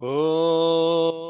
Om.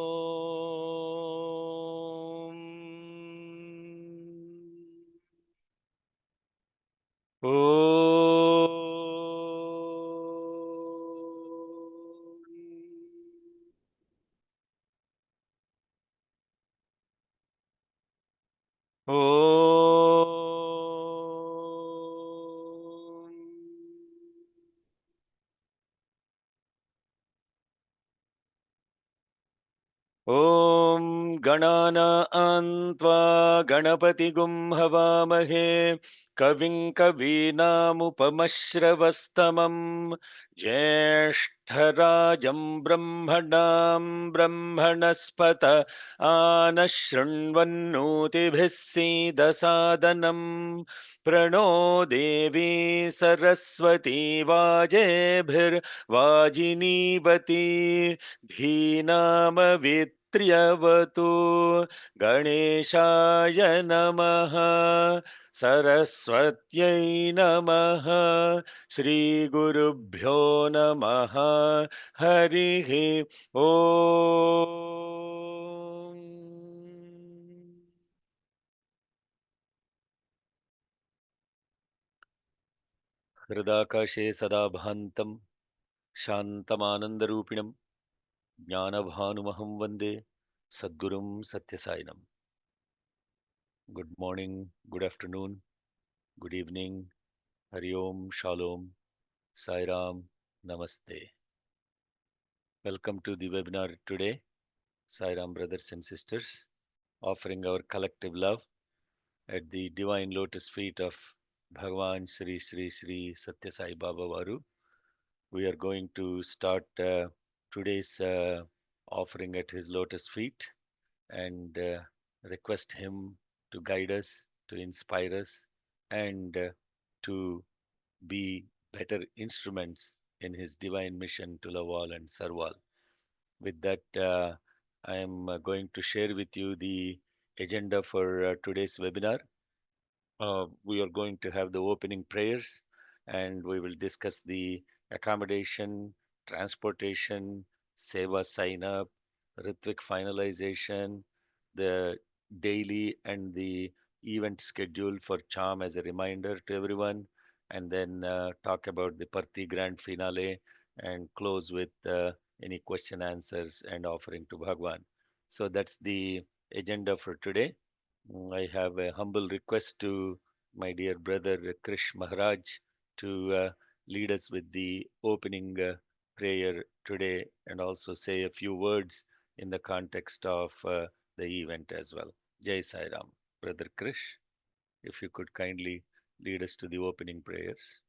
Om Ganana Antva Ganapati Gum Havamahe Kavin Kavinamupamashravastamam Jeshtarajam Brahmanam Brahmanaspata Anashranvannotibhissida Sadanam Prano Devi Saraswati Vajebhir Vajinivati Dhinamavit Triyavatu Ganeshaya Namaha Saraswatyai Namaha Shri Gurubhyo Namaha Harihi Om. Hridakashe Sadabhantam Shantamanandarupinam Jnanabhanumaham Vande Sadgurum Satyasainam. Good morning, good afternoon, good evening, Hari Om, Shalom, Sai Ram, Namaste. Welcome to the webinar today, Sai Ram brothers and sisters, offering our collective love at the divine lotus feet of Bhagavan Sri Sri Sri Satya Sai Baba Varu. We are going to start today's offering at his lotus feet and request him to guide us, to inspire us, and to be better instruments in his divine mission to love all and serve all. With that, I am going to share with you the agenda for today's webinar. We are going to have the opening prayers and we will discuss the accommodation, transportation, Seva Signup, Ritwik finalization, the daily and the event schedule for Charm as a reminder to everyone, and then talk about the Parthi grand finale and close with any question answers and offering to Bhagwan. So that's the agenda for today. I have a humble request to my dear brother Krish Maharaj to lead us with the opening prayer today and also say a few words in the context of the event as well. Jai Sai Ram. Brother Krish, if you could kindly lead us to the opening prayers.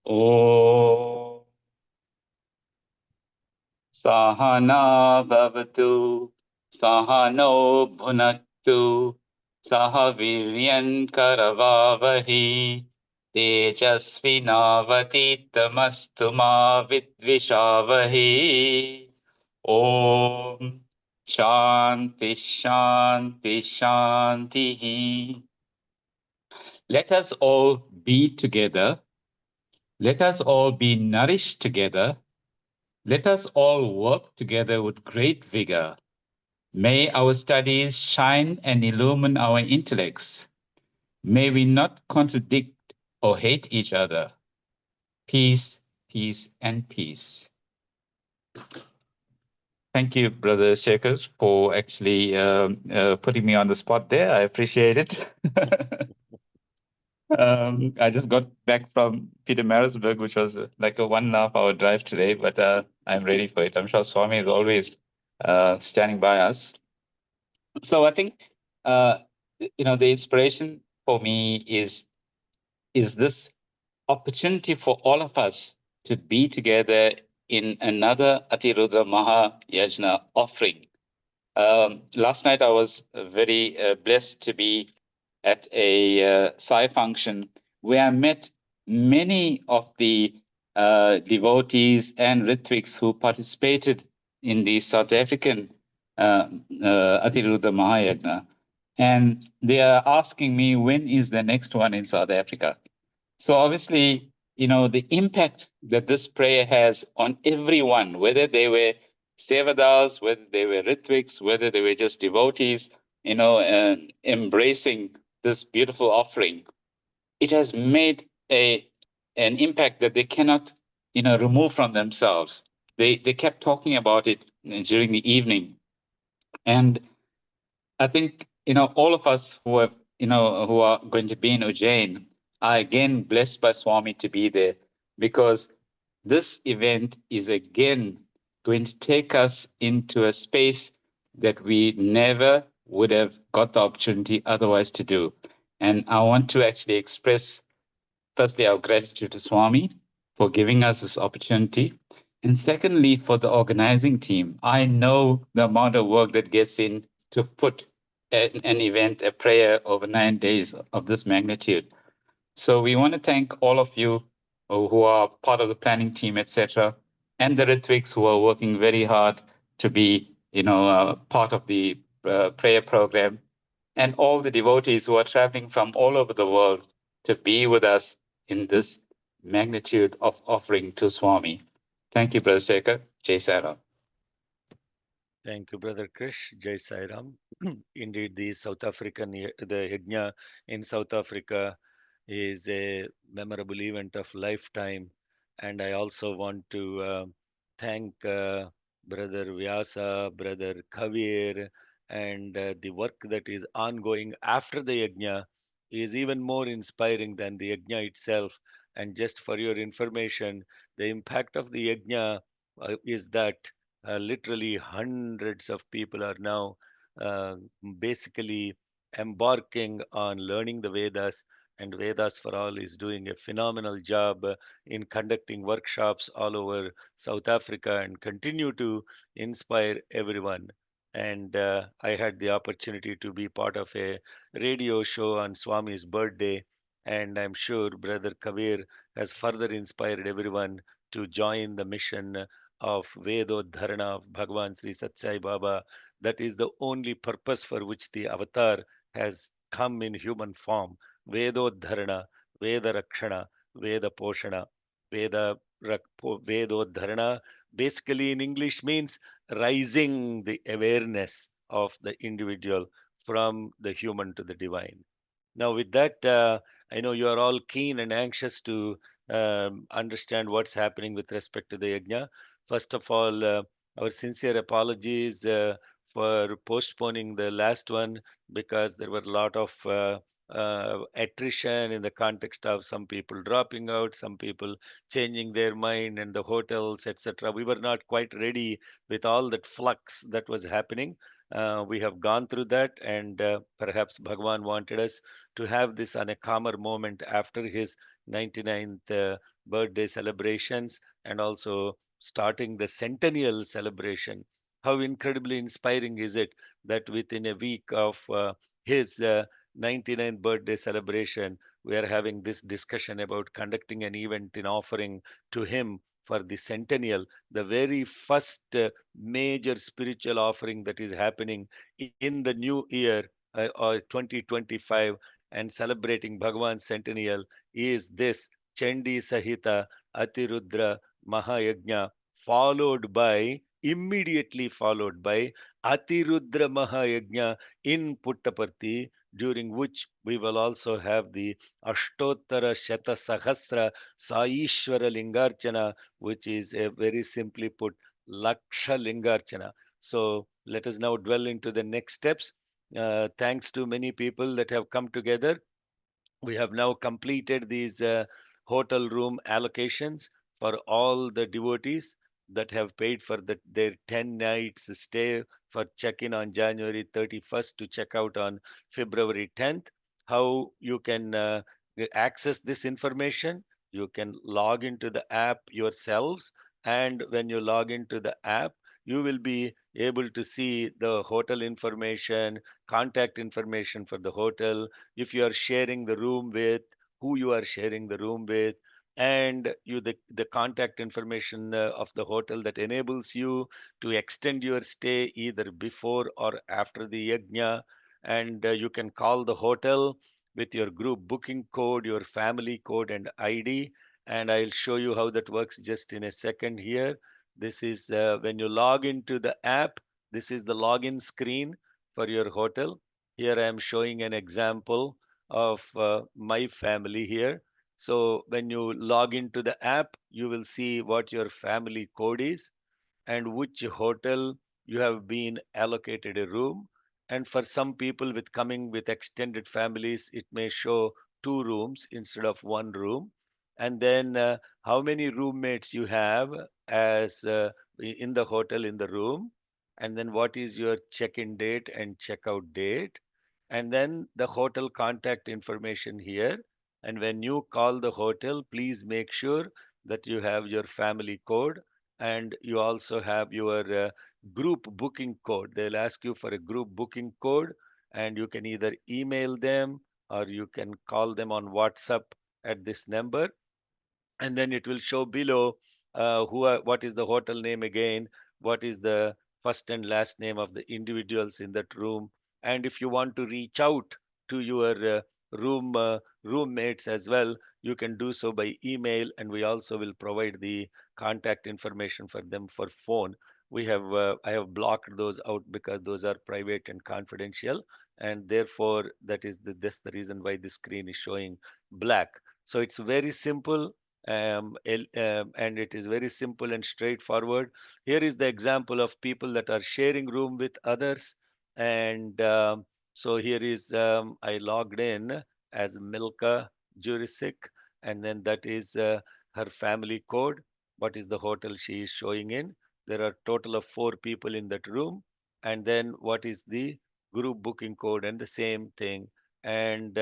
Om Sahana Bhavatu Sahano Bhunaktu Sahaviryan Karavavahi Tejasvinavaditamastu ma vidvishavahi. Om Shanti Shanti Shanti. Let us all be together. Let us all be nourished together. Let us all work together with great vigor. May our studies shine and illumine our intellects. May we not contradict or hate each other. Peace, peace, and peace. Thank you, Brother Shekhar, for actually putting me on the spot there. I appreciate it. I just got back from Pietermaritzburg, which was like a 1.5 hour drive today, but I'm ready for it. I'm sure Swami is always standing by us. So I think, the inspiration for me is this opportunity for all of us to be together in another Atirudra Maha Yajna offering. Last night I was very blessed to be at a Sai function where I met many of the devotees and Ritwiks who participated in the South African Atirudra Mahayagna. And they are asking me, when is the next one in South Africa? So obviously, the impact that this prayer has on everyone, whether they were Sevadars, whether they were Ritwiks, whether they were just devotees, embracing this beautiful offering. It has made an impact that they cannot, remove from themselves. They kept talking about it during the evening, and I think, all of us who are going to be in Ujjain are again blessed by Swami to be there, because this event is again going to take us into a space that we never would have got the opportunity otherwise to do. And I want to actually express, firstly, our gratitude to Swami for giving us this opportunity. And secondly, for the organizing team. I know the amount of work that gets in to put an event, a prayer over 9 days of this magnitude. So we want to thank all of you who are part of the planning team, etc., and the Ritwiks who are working very hard to be, part of the prayer program, and all the devotees who are traveling from all over the world to be with us in this magnitude of offering to Swami. Thank you, Brother Sekar. Jai Saram. Thank you, Brother Krish. Jai Sai Ram. Indeed, the South African, the Yajna in South Africa is a memorable event of lifetime. And I also want to thank Brother Vyasa, Brother Kavir, and the work that is ongoing after the Yajna is even more inspiring than the Yajna itself. And just for your information, the impact of the Yajna is that literally hundreds of people are now uh, basically embarking on learning the Vedas, and Vedas for All is doing a phenomenal job in conducting workshops all over South Africa and continue to inspire everyone. And I had the opportunity to be part of a radio show on Swami's birthday, and I'm sure Brother Kabir has further inspired everyone to join the mission of Vedodharana of Bhagavan Sri Satsai Baba. That is the only purpose for which the avatar has come in human form. Vedodharana, Veda Rakshana, Veda Poshana, Vedodharana basically in English means rising the awareness of the individual from the human to the divine. Now, with that, I know you are all keen and anxious to understand what's happening with respect to the yajna. First of all, our sincere apologies for postponing the last one because there were a lot of attrition in the context of some people dropping out, some people changing their mind, and the hotels, etc. We were not quite ready with all that flux that was happening. We have gone through that, and perhaps Bhagwan wanted us to have this on a calmer moment after his 99th birthday celebrations and also starting the centennial celebration. How incredibly inspiring is it that within a week of his 99th birthday celebration, we are having this discussion about conducting an event in offering to him for the centennial, the very first major spiritual offering that is happening in the new year or 2025 and celebrating Bhagavan's centennial is this Chandi Sahita Atirudra Mahayajna, immediately followed by Atirudra Mahayajna in Puttaparthi, during which we will also have the Ashtottara Shata Sahasra Saishwara Lingarchana, which is a very simply put Laksha Lingarchana. So let us now dwell into the next steps. Thanks to many people that have come together, we have now completed these hotel room allocations for all the devotees that have paid for their 10 nights stay for check-in on January 31st to check out on February 10th. How you can access this information? You can log into the app yourselves, and when you log into the app, you will be able to see the hotel information, contact information for the hotel, if you are sharing the room with, who you are sharing the room with, and the contact information of the hotel that enables you to extend your stay either before or after the yajna. And you can call the hotel with your group booking code, your family code and ID, and I'll show you how that works just in a second here. This is when you log into the app, this is the login screen for your hotel. Here I am showing an example of my family here. So when you log into the app, you will see what your family code is and which hotel you have been allocated a room. And for some people with coming with extended families, it may show two rooms instead of one room. And then how many roommates you have as in the hotel in the room. And then what is your check-in date and check-out date. And then the hotel contact information here. And when you call the hotel, please make sure that you have your family code and you also have your group booking code. They'll ask you for a group booking code, and you can either email them or you can call them on WhatsApp at this number, and then it will show below what is the hotel name again, what is the first and last name of the individuals in that room, and if you want to reach out to your roommates as well, you can do so by email, and we also will provide the contact information for them for phone. I have blocked those out because those are private and confidential, and therefore that's the reason why the screen is showing black. So it's very simple, and it is very simple and straightforward. Here is the example of people that are sharing room with others. And so here is I logged in as Milka Jurisic, and then that is her family code. What is the hotel she is showing in? There are total of four people in that room. And then what is the group booking code and the same thing. And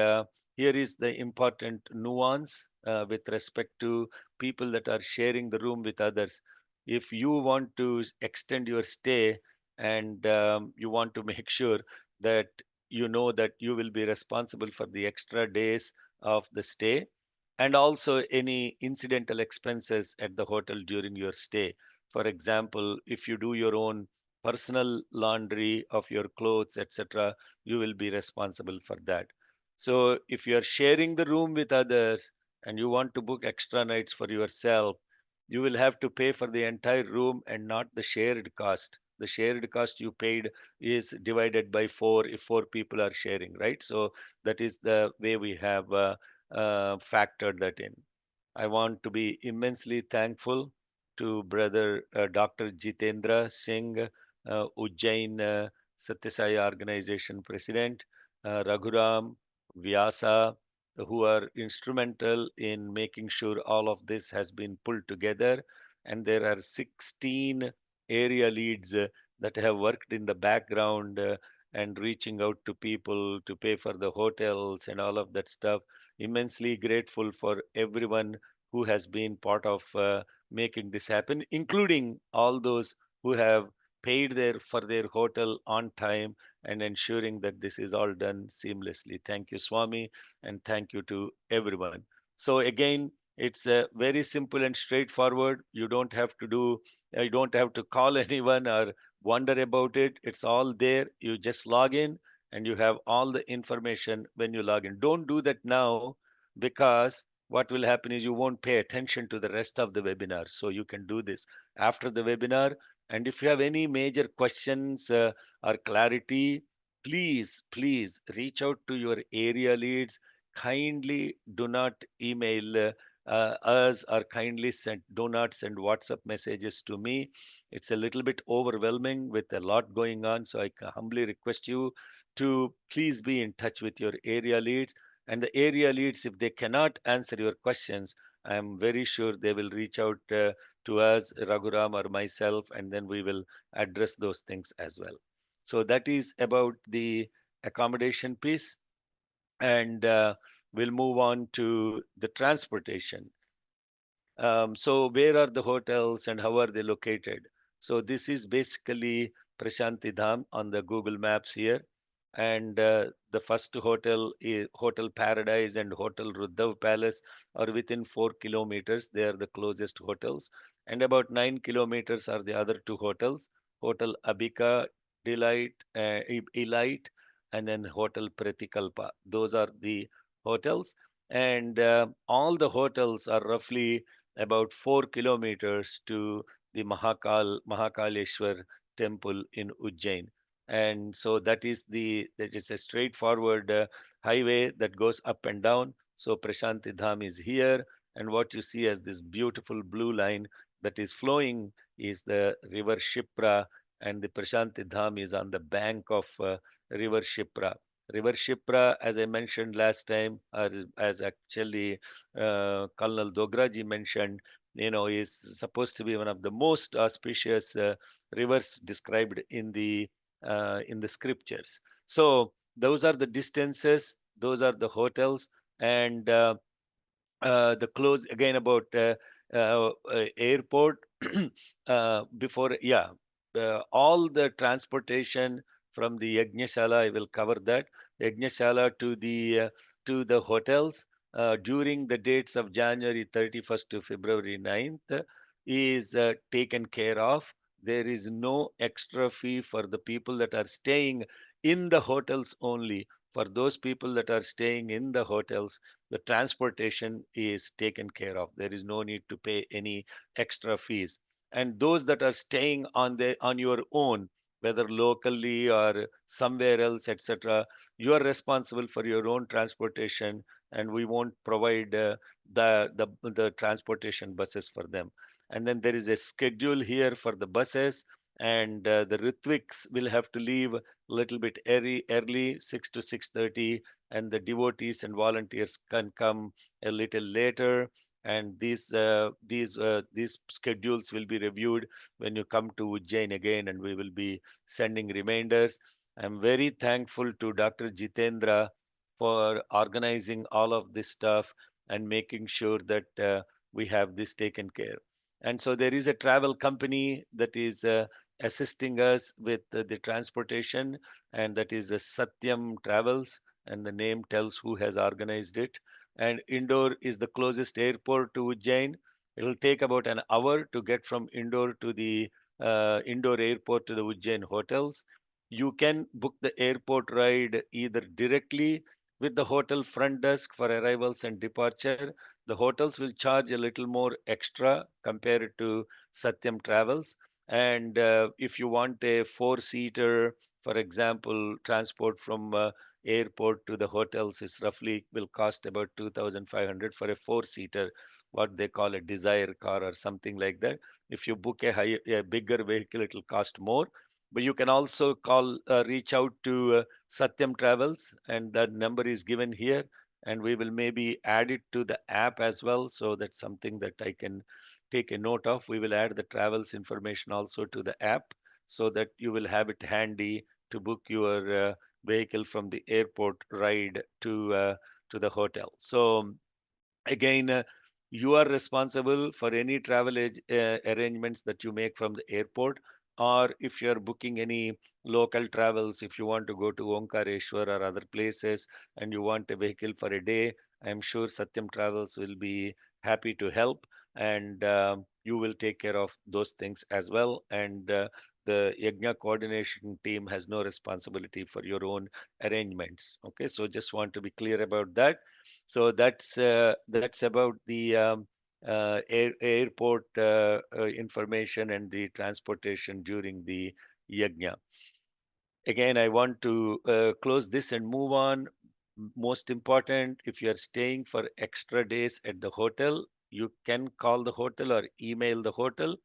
here is the important nuance with respect to people that are sharing the room with others. If you want to extend your stay and you want to make sure that you know that you will be responsible for the extra days of the stay and also any incidental expenses at the hotel during your stay. For example, if you do your own personal laundry of your clothes, etc., you will be responsible for that. So if you are sharing the room with others and you want to book extra nights for yourself, you will have to pay for the entire room and not the shared cost. The shared cost you paid is divided by four if four people are sharing, right? So that is the way we have factored that in. I want to be immensely thankful to Brother Dr. Jitendra Singh, Ujjain Satyasai Organization President, Raghuram Vyasa, who are instrumental in making sure all of this has been pulled together. And there are 16 area leads that have worked in the background and reaching out to people to pay for the hotels and all of that stuff. Immensely grateful for everyone who has been part of making this happen, including all those who have paid for their hotel on time and ensuring that this is all done seamlessly. Thank you, Swami, and thank you to everyone. So again, it's very simple and straightforward. You don't have to call anyone or wonder about it. It's all there. You just log in and you have all the information when you log in. Don't do that now because what will happen is you won't pay attention to the rest of the webinar. So you can do this after the webinar. And if you have any major questions or clarity, please reach out to your area leads. Kindly do not email us or do not send WhatsApp messages to me. It's a little bit overwhelming with a lot going on. So I humbly request you to please be in touch with your area leads. And the area leads, if they cannot answer your questions, I am very sure they will reach out to us, Raghuram or myself, and then we will address those things as well. So that is about the accommodation piece. And we'll move on to the transportation. So where are the hotels and how are they located? So this is basically Prashanti Dham on the Google Maps here. And the first hotel is Hotel Paradise and Hotel Ruddhav Palace are within 4 kilometers. They are the closest hotels. And about 9 kilometers are the other two hotels, Hotel Abika, Elite, and then Hotel Pratikalpa. Those are the hotels. and all the hotels are roughly about 4 kilometers to the Mahakaleshwar temple in Ujjain. And so that is a straightforward highway that goes up and down. So Prashanti Dham is here, and what you see as this beautiful blue line that is flowing is the river Shipra, and the Prashanti Dham is on the bank of river Shipra. River Shipra, as I mentioned last time, or as actually Colonel Dograji mentioned, is supposed to be one of the most auspicious rivers described in the scriptures. So those are the distances, those are the hotels, and the close again about airport before, yeah, all the transportation from the Yajñashala, I will cover that. Yajñashala to the hotels during the dates of January 31st to February 9th is taken care of. There is no extra fee for the people that are staying in the hotels only. For those people that are staying in the hotels, the transportation is taken care of. There is no need to pay any extra fees. And those that are staying on your own, whether locally or somewhere else, etc., you are responsible for your own transportation, and we won't provide the transportation buses for them. And then there is a schedule here for the buses, and the Ritwiks will have to leave a little bit early, 6 to 6:30, and the devotees and volunteers can come a little later. And these schedules will be reviewed when you come to Ujjain again, and we will be sending reminders. I'm very thankful to Dr. Jitendra for organizing all of this stuff and making sure that we have this taken care. And so there is a travel company that is assisting us with the transportation, and that is Satyam Travels, and the name tells who has organized it. And Indore is the closest airport to Ujjain. It'll take about an hour to get from Indore to the Indore airport to the Ujjain hotels. You can book the airport ride either directly with the hotel front desk for arrivals and departure. The hotels will charge a little more extra compared to Satyam Travels. And if you want a four-seater, for example, transport from airport to the hotels is roughly will cost about 2,500 for a four-seater, what they call a desire car or something like that. If you book a bigger vehicle, it will cost more. But you can also reach out to Satyam Travels, and that number is given here, and we will maybe add it to the app as well. So that's something that I can take a note of. We will add the travels information also to the app so that you will have it handy to book your vehicle from the airport ride to the hotel. So again, you are responsible for any arrangements that you make from the airport, or if you're booking any local travels, if you want to go to Omkareshwar or other places and you want a vehicle for a day, I'm sure Satyam Travels will be happy to help, and you will take care of those things as well. And the Yajna coordination team has no responsibility for your own arrangements. Okay, so just want to be clear about that. So that's about the airport information and the transportation during the yajna. Again, I want to close this and move on. Most important, if you are staying for extra days at the hotel, you can call the hotel or email the hotel.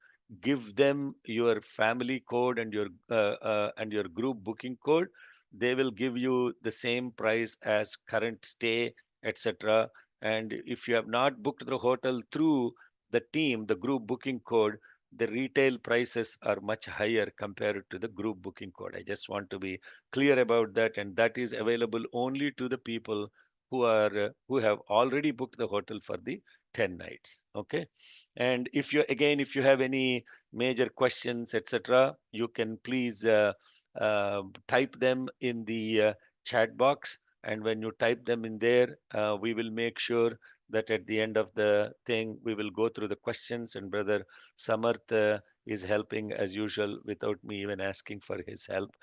Give them your family code and your group booking code. They will give you the same price as current stay, etc. And if you have not booked the hotel through the team, the group booking code, the retail prices are much higher compared to the group booking code. I just want to be clear about that, and that is available only to the people who have already booked the hotel for the 10 nights. Okay, and if you have any major questions, etc., you can please type them in the chat box, and when you type them in there, we will make sure that at the end of the thing we will go through the questions, and brother Samarth is helping as usual without me even asking for his help.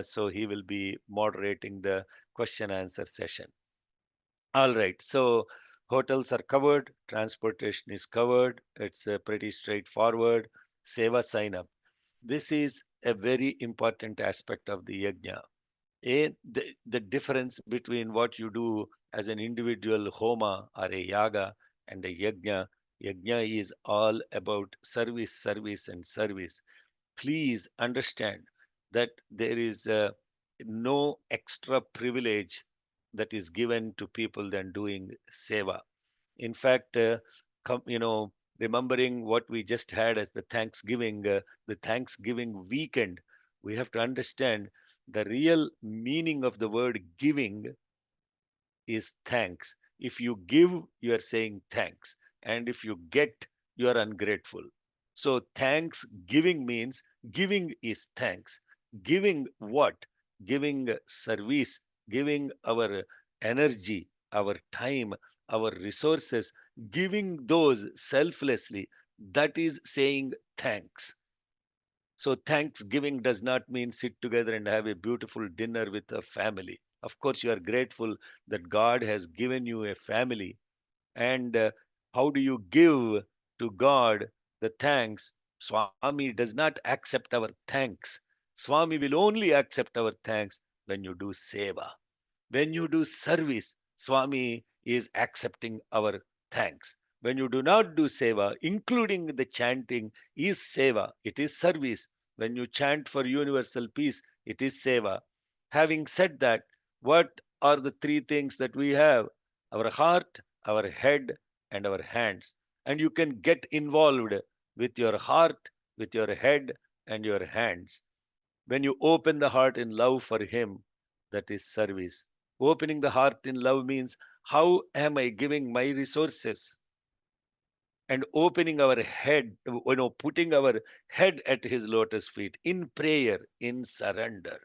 So he will be moderating the question answer session. All right. So hotels are covered, transportation is covered. It's pretty straightforward. Seva sign up. This is a very important aspect of the yajna. The difference between what you do as an individual homa or a yaga and a yajna. Yajna is all about service, service, and service. Please understand that there is no extra privilege that is given to people than doing seva. In fact, remembering what we just had as the Thanksgiving weekend, we have to understand the real meaning of the word giving is thanks. If you give, you are saying thanks. And if you get, you are ungrateful. So, thanks giving means giving is thanks. Giving what? Giving service, giving our energy, our time, our resources, giving those selflessly. That is saying thanks. So Thanksgiving does not mean sit together and have a beautiful dinner with a family. Of course, you are grateful that God has given you a family. And how do you give to God the thanks? Swami does not accept our thanks. Swami will only accept our thanks when you do seva. When you do service, Swami is accepting our thanks. When you do not do seva, including the chanting, is seva. It is service. When you chant for universal peace, it is seva. Having said that, what are the three things that we have? Our heart, our head, and our hands. And you can get involved with your heart, with your head, and your hands. When you open the heart in love for Him, that is service. Opening the heart in love means how am I giving my resources? And opening our head, putting our head at His lotus feet in prayer, in surrender,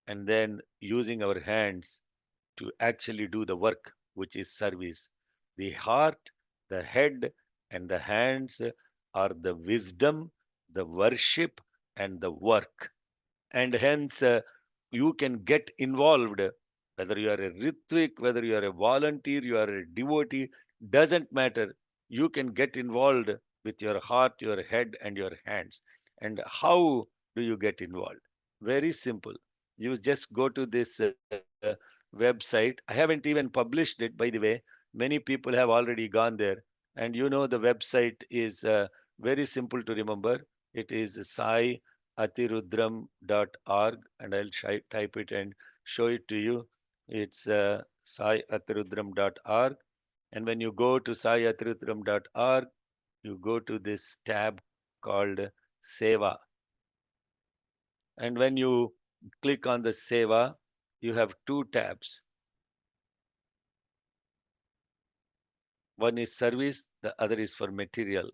and then using our hands to actually do the work, which is service. The heart, the head, and the hands are the wisdom, the worship, and the work. And hence you can get involved, whether you are a Ritwik, whether you are a volunteer, you are a devotee, doesn't matter. You can get involved with your heart, your head, and your hands. And how do you get involved? Very simple. You just go to this website. I haven't even published it, by the way. Many people have already gone there. And the website is very simple to remember. It is saiatirudram.org, and I'll type it and show it to you. It's saiatirudram.org. And when you go to saiatirudram.org, you go to this tab called Seva. And when you click on the Seva, you have two tabs. One is service, the other is for material.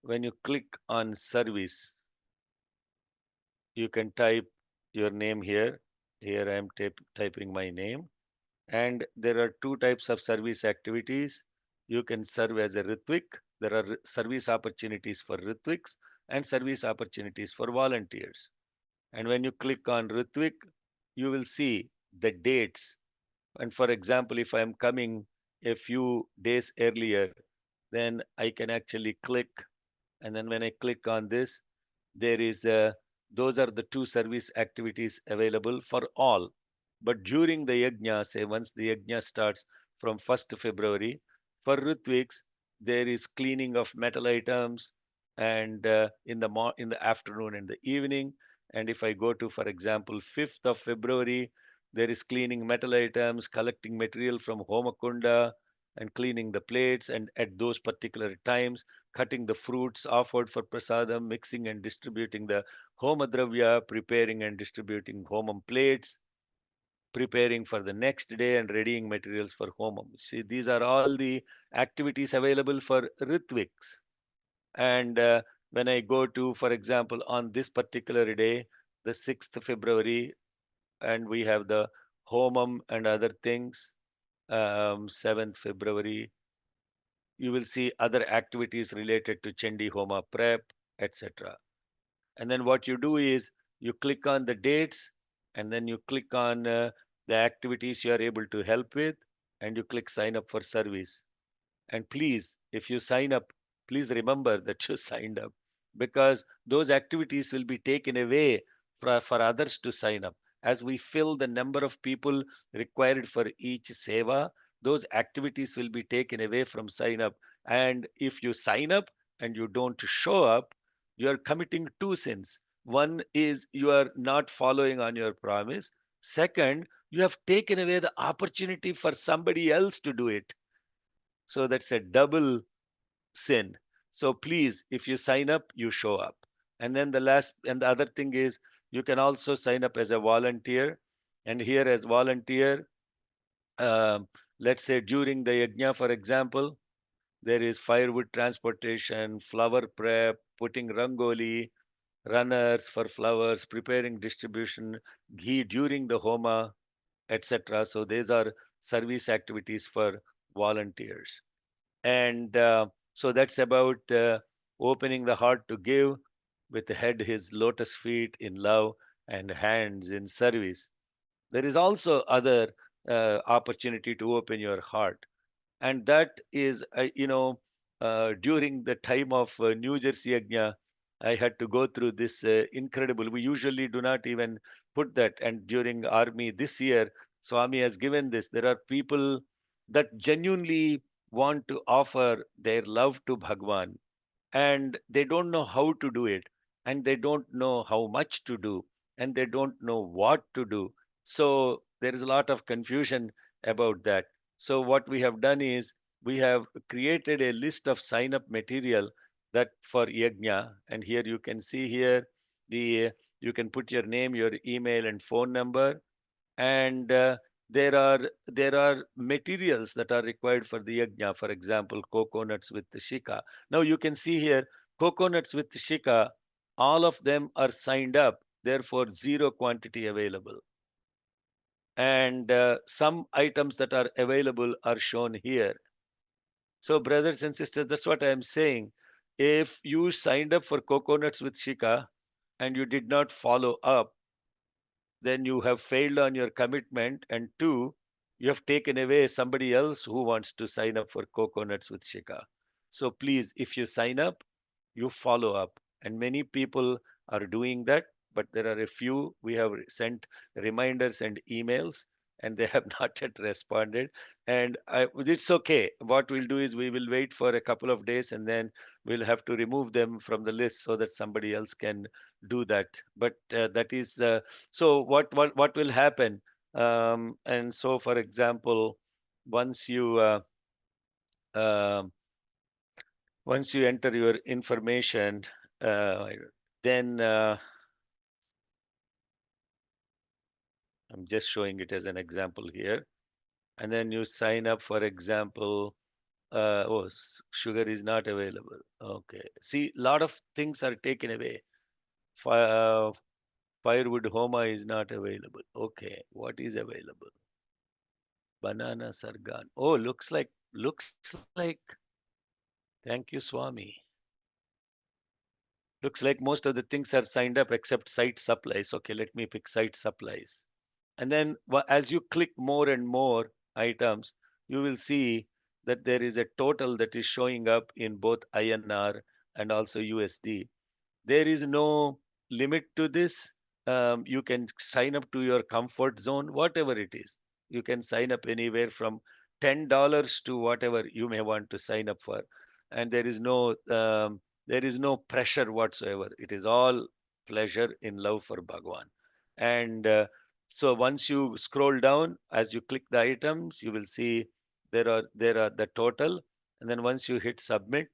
When you click on service, you can type your name here. Here I am typing my name. And there are two types of service activities. You can serve as a Ritwik. There are service opportunities for Ritwiks and service opportunities for volunteers. And when you click on Ritwik, you will see the dates. And for example, if I am coming a few days earlier, then I can actually click. And then when I click on this, there is those are the two service activities available for all. But during the yajna, say once the yajna starts from 1st February, for Ritwiks, there is cleaning of metal items and in the afternoon and the evening. And if I go to, for example, 5th of February, there is cleaning metal items, collecting material from Homakunda, and cleaning the plates. And at those particular times, cutting the fruits offered for prasadam, mixing and distributing the homadravya, preparing and distributing homam plates, preparing for the next day and readying materials for homam. See, these are all the activities available for Ritwiks. And when I go to, for example, on this particular day, the 6th February, and we have the homam and other things, 7th February, you will see other activities related to Chandi Homa prep, etc. And then what you do is you click on the dates, and then you click on the activities you are able to help with, and you click sign up for service. And please, if you sign up, please remember that you signed up, because those activities will be taken away for others to sign up. As we fill the number of people required for each seva, those activities will be taken away from sign up. And if you sign up and you don't show up, you are committing two sins. One is you are not following on your promise. Second, you have taken away the opportunity for somebody else to do it. So that's a double sin. So please, if you sign up, you show up. And then the other thing is, you can also sign up as a volunteer. And here, as volunteer, um, let's say during the yajna, for example, there is firewood transportation, flower prep, putting rangoli, runners for flowers, preparing distribution, ghee during the homa, etc. So these are service activities for volunteers. And so that's about opening the heart to give, with the head his lotus feet in love and hands in service. There is also other opportunity to open your heart, and that is during the time of New Jersey Yajna, I had to go through this incredible. We usually do not even put that, and during army this year, Swami has given this. There are people that genuinely want to offer their love to Bhagwan, and they don't know how to do it, and they don't know how much to do, and they don't know what to do. So there is a lot of confusion about that. So what we have done is, we have created a list of sign up material that for yajna. And here you can see here, the you can put your name, your email and phone number. And there are materials that are required for the yajna. For example, coconuts with the shika. Now you can see here, coconuts with shika, all of them are signed up, therefore zero quantity available. And some items that are available are shown here. So brothers and sisters, that's what I am saying. If you signed up for coconuts with shika and you did not follow up, then you have failed on your commitment. And two, you have taken away somebody else who wants to sign up for coconuts with shika. So please, if you sign up, you follow up. And many people are doing that, but there are a few we have sent reminders and emails, and they have not yet responded. And it's okay. What we'll do is, we will wait for a couple of days, and then we'll have to remove them from the list so that somebody else can do that. But that is so what will happen. And so, for example, once you um once you enter your information, uh, then I'm just showing it as an example here. And then you sign up, for example, sugar is not available. Okay. See, a lot of things are taken away. Firewood homa is not available. Okay. What is available? Banana sargan. Oh, looks like. Thank you, Swami. Looks like most of the things are signed up except site supplies. Okay, let me pick site supplies. And then as you click more and more items, you will see that there is a total that is showing up in both INR and also USD. There is no limit to this. You can sign up to your comfort zone, whatever it is. You can sign up anywhere from $10 to whatever you may want to sign up for. And there is no pressure whatsoever. It is all pleasure in love for Bhagwan. And so once you scroll down, as you click the items, you will see there are the total. And then once you hit submit,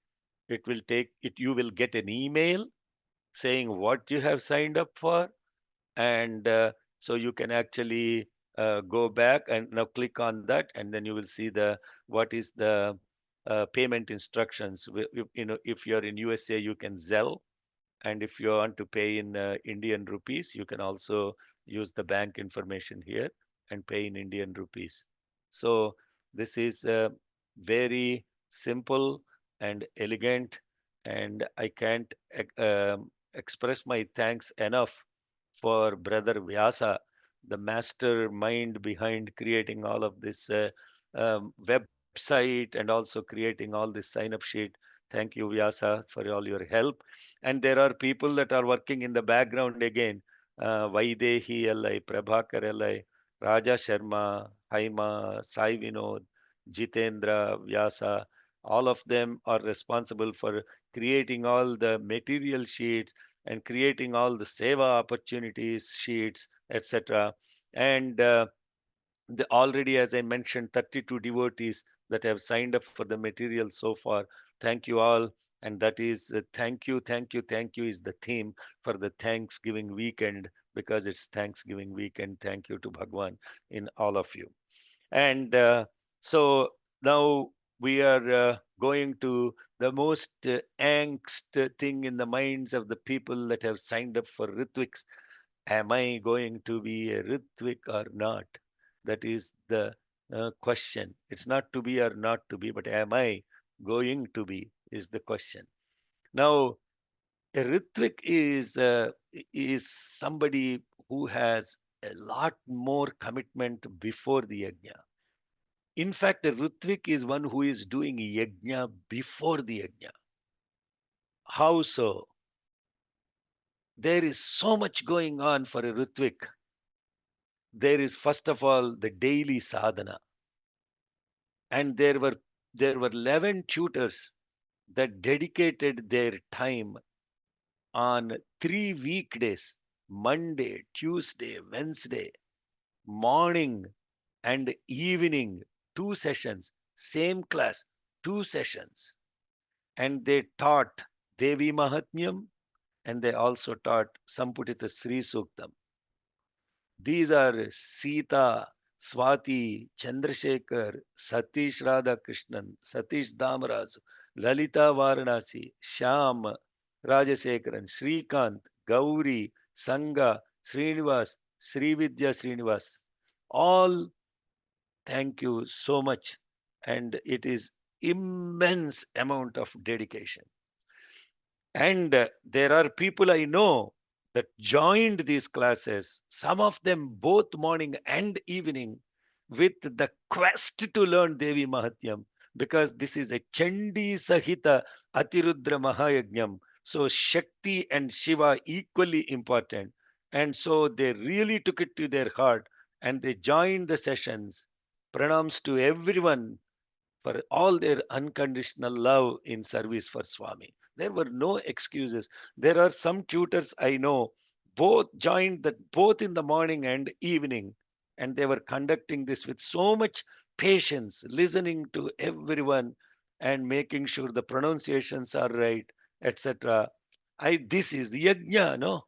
it will take it. You will get an email saying what you have signed up for. And so you can actually go back and now click on that, and then you will see the what is the payment instructions. If you're in USA, you can Zelle, and if you want to pay in Indian rupees, you can also use the bank information here and pay in Indian rupees. So this is very simple and elegant, and I can't express my thanks enough for Brother Vyasa, the mastermind behind creating all of this website and also creating all this sign up sheet. Thank you, Vyasa, for all your help. And there are people that are working in the background again. Vaidehi LI, Prabhakar LI, Raja Sharma, Haima, Sai Vinod, Jitendra, Vyasa. All of them are responsible for creating all the material sheets and creating all the seva opportunities sheets, etc. And already, as I mentioned, 32 devotees that have signed up for the material so far. Thank you all. And that is thank you, thank you, thank you is the theme for the Thanksgiving weekend, because it's Thanksgiving weekend. Thank you to Bhagwan in all of you. And so now we are going to the most angst thing in the minds of the people that have signed up for Ritwiks. Am I going to be a Ritwik or not? That is the question. It's not to be or not to be, but am I going to be is the question. Now, a Ritwik is somebody who has a lot more commitment before the yajna. In fact, a Ritwik is one who is doing yajna before the yajna. How so? There is so much going on for a Ritwik. There is first of all the daily sadhana, and there were 11 tutors that dedicated their time on 3 weekdays: Monday, Tuesday, Wednesday, morning and evening, 2 sessions, same class, 2 sessions. And they taught Devi Mahatmyam, and they also taught Samputita Sri Suktam. These are Sita, Swati, Chandrasekhar, Satish Radhakrishnan, Satish Damaraj, Lalita Varanasi, Shyam, Rajasekharan, Srikant, Gauri, Sangha, Srinivas, Srividya Srinivas. All thank you so much. And it is immense amount of dedication. And there are people I know that joined these classes, some of them both morning and evening, with the quest to learn Devi Mahatyam, because this is a Chandi Sahita Atirudra Mahayajnam. So Shakti and Shiva equally important. And so they really took it to their heart and they joined the sessions. Pranams to everyone for all their unconditional love in service for Swami. There were no excuses. There are some tutors I know, both joined that both in the morning and evening, and they were conducting this with so much patience, listening to everyone and making sure the pronunciations are right, etc. This is yajna, no?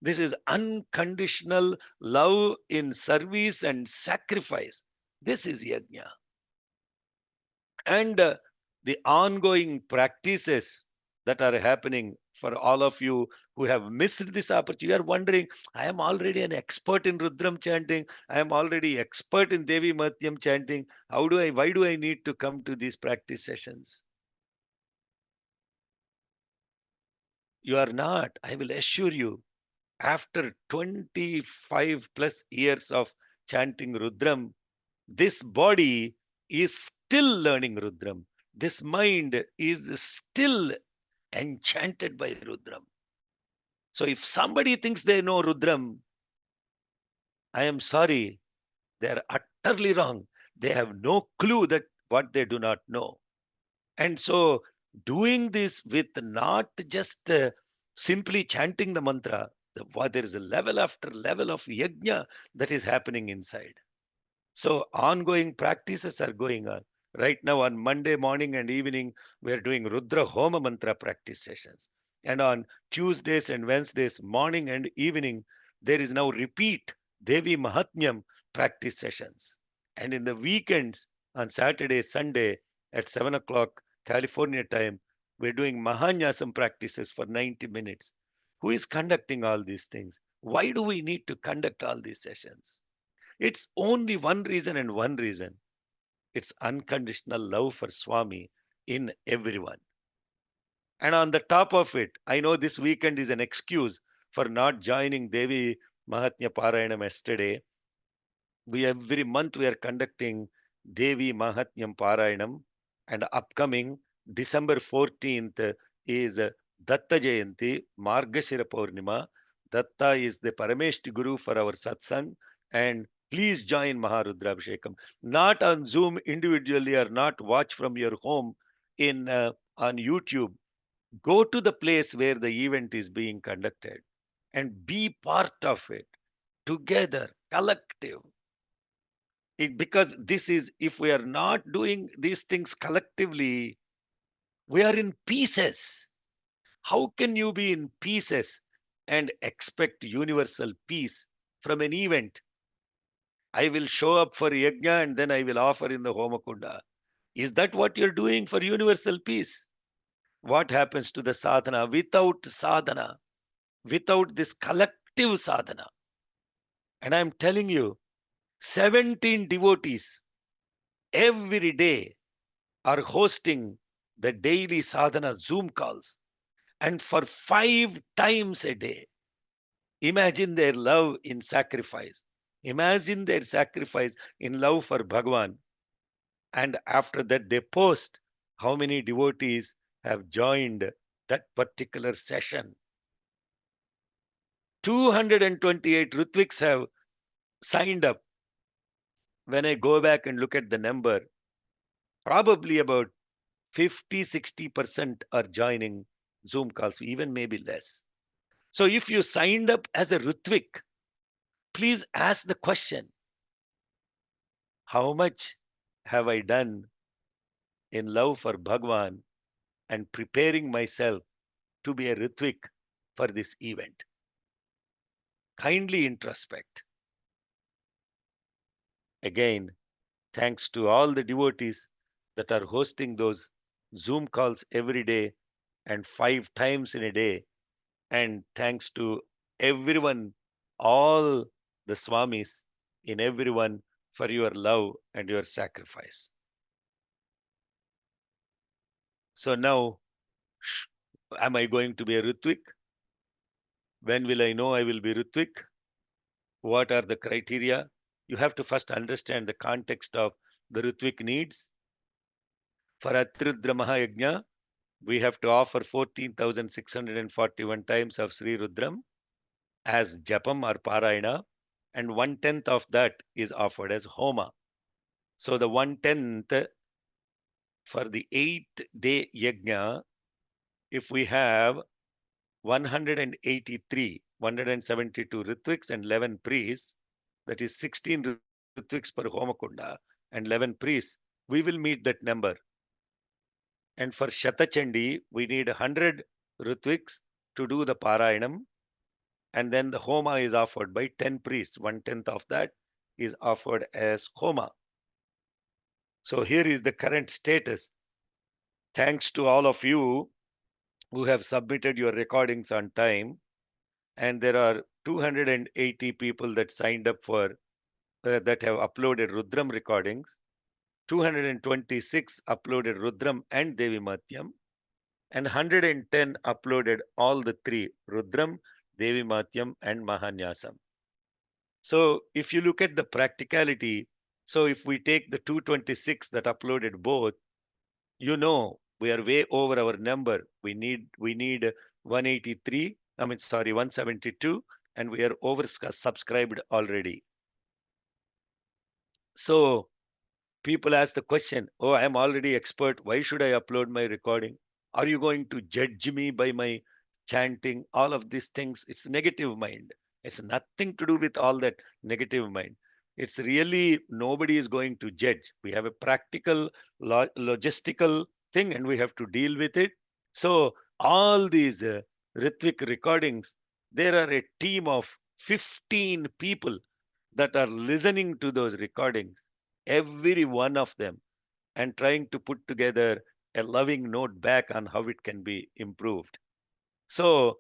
This is unconditional love in service and sacrifice. This is yajna. And the ongoing practices that are happening for all of you who have missed this opportunity. You are wondering, I am already an expert in Rudram chanting. I am already expert in Devi Matyam chanting. Why do I need to come to these practice sessions? You are not. I will assure you, after 25 plus years of chanting Rudram, this body is still learning Rudram. This mind is still enchanted by Rudram. So if somebody thinks they know Rudram, I am sorry, they are utterly wrong. They have no clue that what they do not know. And so doing this with not just simply chanting the mantra, there is a level after level of yajna that is happening inside. So ongoing practices are going on. Right now on Monday morning and evening, we are doing Rudra Homa Mantra practice sessions. And on Tuesdays and Wednesdays, morning and evening, there is now repeat Devi Mahatmyam practice sessions. And in the weekends, on Saturday, Sunday, at 7 o'clock California time, we're doing Mahanyasam practices for 90 minutes. Who is conducting all these things? Why do we need to conduct all these sessions? It's only one reason and one reason. It's unconditional love for Swami in everyone. And on the top of it, I know this weekend is an excuse for not joining Devi Mahatmya Parayanam yesterday. every month we are conducting Devi Mahatmyam Parayanam, and upcoming December 14th is Datta Jayanti, Margashira Purnima. Datta is the Parameshti Guru for our satsang, and please join Maharudra. Not on Zoom individually or not watch from your home in on YouTube. Go to the place where the event is being conducted and be part of it together, collective. Because this is, if we are not doing these things collectively, we are in pieces. How can you be in pieces and expect universal peace from an event? I will show up for yajna and then I will offer in the Homakunda. Is that what you're doing for universal peace? What happens to the sadhana without sadhana, without this collective sadhana? And I'm telling you, 17 devotees every day are hosting the daily sadhana Zoom calls, and for 5 times a day. Imagine their love in sacrifice. Imagine their sacrifice in love for Bhagwan. And after that, they post how many devotees have joined that particular session. 228 Ritwiks have signed up. When I go back and look at the number, probably about 50-60% are joining Zoom calls, even maybe less. So if you signed up as a Ritwik, please ask the question, how much have I done in love for Bhagwan and preparing myself to be a Ritwik for this event? Kindly introspect. Again, thanks to all the devotees that are hosting those Zoom calls every day and 5 times in a day. And thanks to everyone, all the Swamis in everyone for your love and your sacrifice. So now, am I going to be a Ritwik? When will I know I will be Ritwik? What are the criteria? You have to first understand the context of the Ritwik needs. For Atirudra Mahayajna, we have to offer 14,641 times of Sri Rudram as Japam or Parayana, and 1/10 of that is offered as Homa. So the 1/10 for the 8-day Yajna, if we have 183, 172 Ritwiks and 11 priests, that is 16 Ritwiks per Homakunda and 11 priests, we will meet that number. And for Shatachandi, we need 100 Ritwiks to do the Parayanam, and then the Homa is offered by 10 priests. 1/10 of that is offered as Homa. So here is the current status. Thanks to all of you who have submitted your recordings on time, and there are 280 people that signed up for that have uploaded Rudram recordings. 226 uploaded Rudram and Devi Matyam, and 110 uploaded all the three Rudram, Devi Matyam, and Mahanyasam. So if you look at the practicality, so if we take the 226 that uploaded both, you know we are way over our number. We need 183. I mean, sorry, 172, and we are over subscribed already. So people ask the question, oh, I'm already expert. Why should I upload my recording? Are you going to judge me by my chanting? All of these things, it's negative mind. It's nothing to do with all that negative mind. It's really nobody is going to judge. We have a practical, logistical thing and we have to deal with it. So all these Ritwik recordings, there are a team of 15 people that are listening to those recordings, every one of them, and trying to put together a loving note back on how it can be improved. So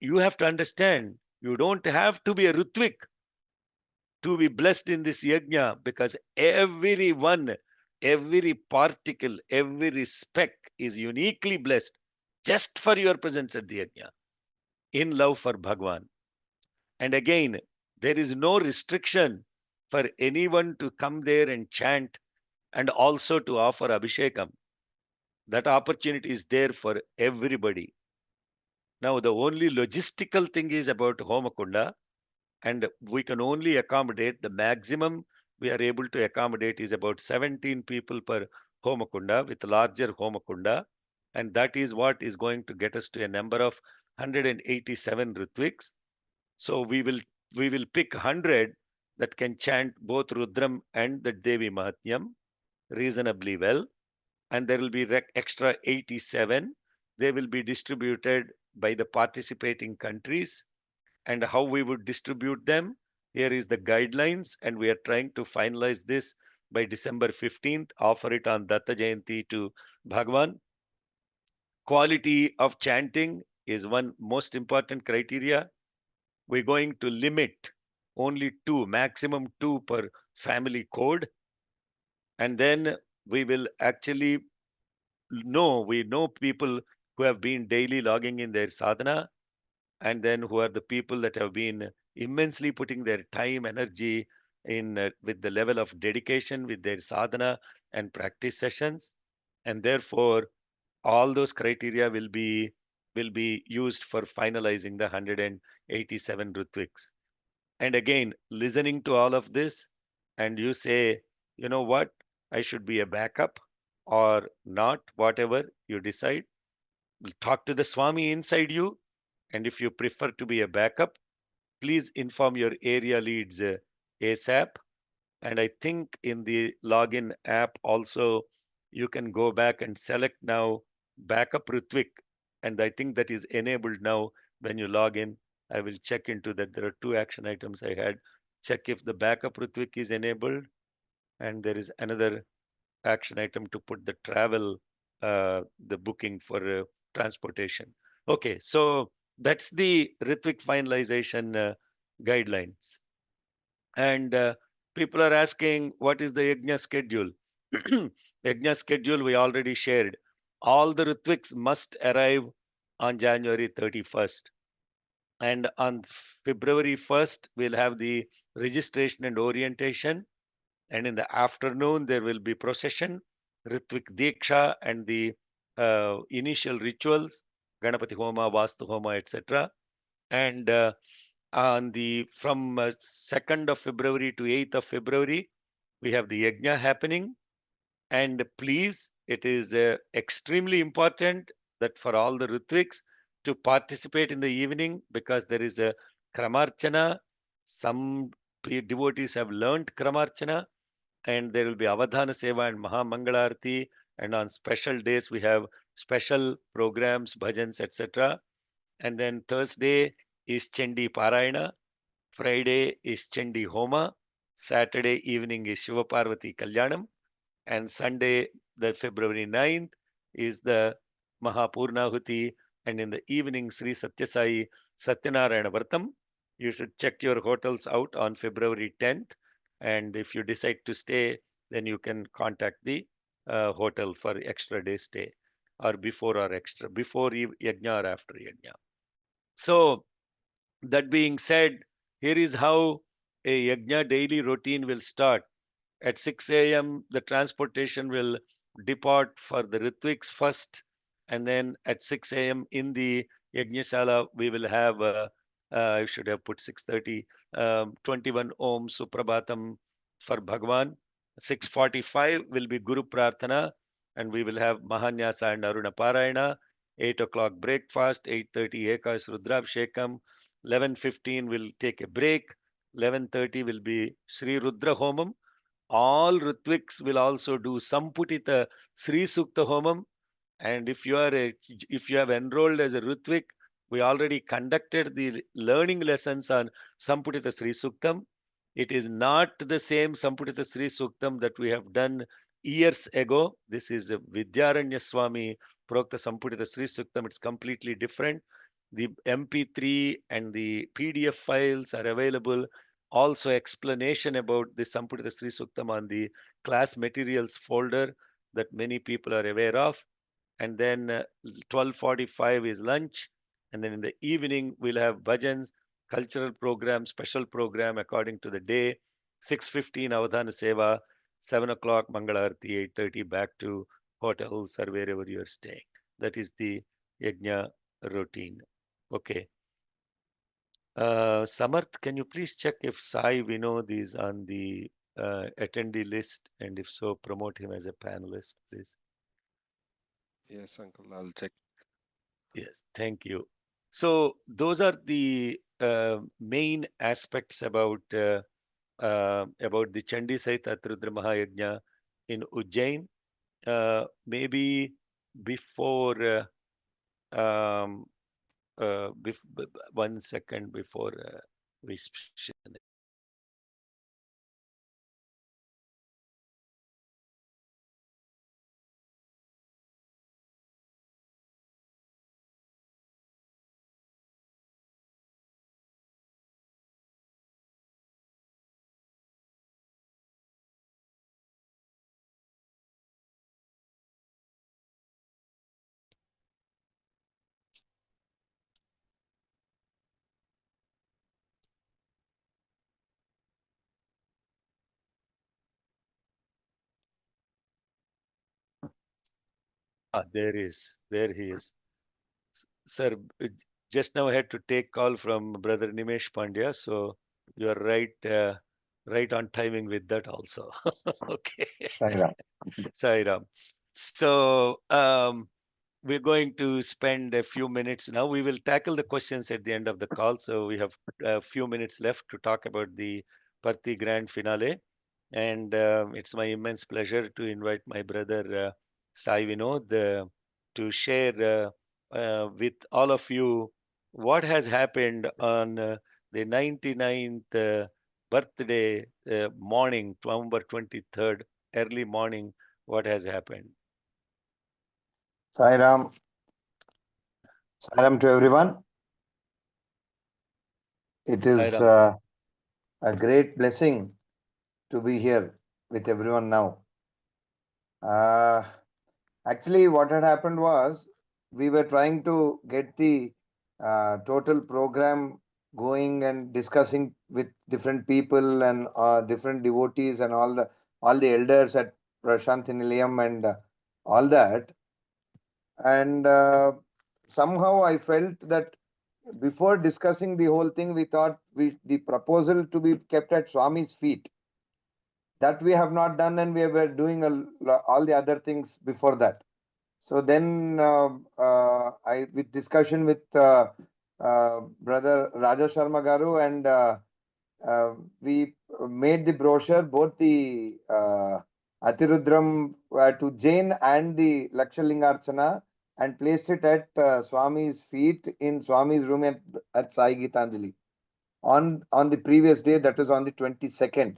you have to understand, you don't have to be a Ritwik to be blessed in this yajna, because everyone, every particle, every speck is uniquely blessed just for your presence at the yajna in love for Bhagwan. And again, There is no restriction for anyone to come there and chant and also to offer Abhishekam. That opportunity is there for everybody. Now, the only logistical thing is about Homakunda, and we can only accommodate the maximum we are able to accommodate is about 17 people per Homakunda with larger Homakunda, and that is what is going to get us to a number of 187 Ritwiks. So we will pick 100 that can chant both Rudram and the Devi Mahatyam reasonably well, and there will be extra 87. They will be distributed by the participating countries, and how we would distribute them. Here is the guidelines, and we are trying to finalize this by December 15th, offer it on Datta Jayanti to Bhagwan. Quality of chanting is one most important criteria. We're going to limit only two, maximum two per family code, and then we will actually we know people who have been daily logging in their sadhana, and then who are the people that have been immensely putting their time, energy in with the level of dedication with their sadhana and practice sessions, and therefore all those criteria will be used for finalizing the 187 Ritviks. And again, listening to all of this, and you say, you know what, I should be a backup or not, whatever you decide, talk to the Swami inside you. And if you prefer to be a backup, please inform your area leads ASAP. And I think in the login app also, you can go back and select now backup Ritwik. And I think that is enabled now when you log in. I will check into that. There are two action items I had. Check if the backup Ritwik is enabled. And there is another action item to put the travel, the booking for transportation. Okay, so that's the Ritwik finalization guidelines. And people are asking, what is the Yajna schedule? Yajna schedule we already shared. All the Ritviks must arrive on January 31st. And on February 1st, we'll have the registration and orientation. And in the afternoon, there will be procession, Ritvik Diksha, and the initial rituals, Ganapati Homa, Vastu Homa, etc. And on the from 2nd of February to 8th of February, we have the Yajna happening. And please, it is extremely important that for all the Ritviks to participate in the evening, because there is a Kramarchana. Some devotees have learned Kramarchana, and there will be Avadhana Seva and Maha Mangalarti. And on special days, we have special programs, bhajans, etc. And then Thursday is Chandi Parayana, Friday is Chandi Homa, Saturday evening is Shiva Parvati Kalyanam, and Sunday, the February 9th, is the Mahapurnahuti, and in the evening, Sri Satyasai Satyanarayana Vartam. You should check your hotels out on February 10th, and if you decide to stay, then you can contact the hotel for extra day stay, or before Yajna or after Yajna. So, that being said, here is how a Yajna daily routine will start. At 6 a.m., the transportation will depart for the Ritwiks first, and then at 6 a.m. in the Yajnashala, we will have, I should have put 6:30, 21 Om Suprabhatam for Bhagwan. 6:45 will be Guru Prarthana, and we will have Mahanyasa and Aruna Parayana. 8 o'clock breakfast, 8:30 Ekash Rudrabhishekam. 11:15 will take a break. 11:30 will be Sri Rudra Homam. All Ritviks will also do Samputita Sri Sukta Homam. And if you have enrolled as a Ritvik, we already conducted the learning lessons on Samputita Sri Suktam. It is not the same Samputita Sri Suktam that we have done years ago. This is a Vidyaranya Swami Prokta Samputita Sri Suktam. It's completely different. The MP3 and the PDF files are available. Also, explanation about the Samputita Sri Suktam on the class materials folder that many people are aware of. And then 12:45 is lunch, and then in the evening we'll have bhajans. cultural program, special program according to the day. 6:15 Avadhana Seva, 7 o'clock Mangala Arati, 8:30 back to hotels or wherever you are staying. That is the yajna routine. Okay. Samarth, can you please check if Sai Vinod is on the attendee list, and if so, promote him as a panelist, please. Yes, uncle, I'll check. Yes, thank you. So those are the main aspects about the Chandi Sahita Rudra Mahayajna in Ujjain. Maybe before um, one second before we share the next. There he is. Sir, just now I had to take call from Brother Nimesh Pandya, so you are right on timing with that also. Okay. Sairam. Sairam. So we're going to spend a few minutes now. We will tackle the questions at the end of the call. So we have a few minutes left to talk about the Parthi Grand Finale. And it's my immense pleasure to invite my brother Sai Vinod to share with all of you what has happened on the 99th birthday morning, November 23rd, early morning, what has happened. Sairam. Sairam to everyone. It is Sairam. a great blessing to be here with everyone now. Uh, Actually, what had happened was we were trying to get the total program going and discussing with different people and different devotees and all the elders at Prashanthi Nilayam and all that. And somehow I felt that before discussing the whole thing, we thought the proposal to be kept at Swami's feet. That we have not done, and we were doing all the other things before that. So then, I with discussion with brother Raja Sharma Garu, and we made the brochure, both the Atirudram to Jain and the Lakshalingarchana, and placed it at Swami's feet in Swami's room at Sai Gitanjali on the previous day, that is on the 22nd.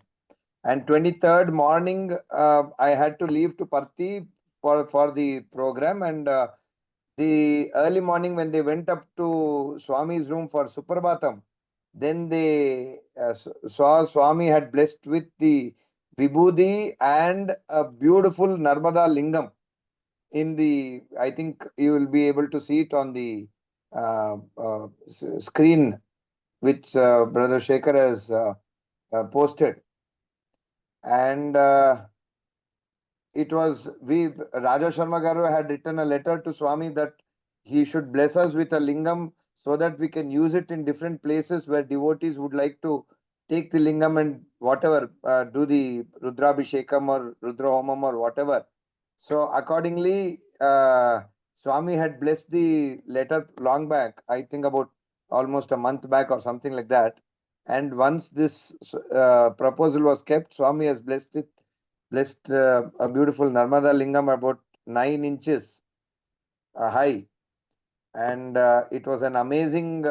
And 23rd morning, I had to leave to Parthi for the program. And the early morning, when they went up to Swami's room for Suprabhatam, then they saw Swami had blessed with the Vibhudi and a beautiful Narmada Lingam. I think you will be able to see it on the screen, which Brother Shekhar has posted. And it was Raja Sharma Garu had written a letter to Swami that he should bless us with a lingam so that we can use it in different places where devotees would like to take the lingam and whatever, do the Rudrabhishekam or Rudra Homam or whatever. So accordingly, Swami had blessed the letter long back, I think about almost a month back or something like that. And once this proposal was kept, Swami has blessed a beautiful Narmada Lingam about 9 inches high. And it was an amazing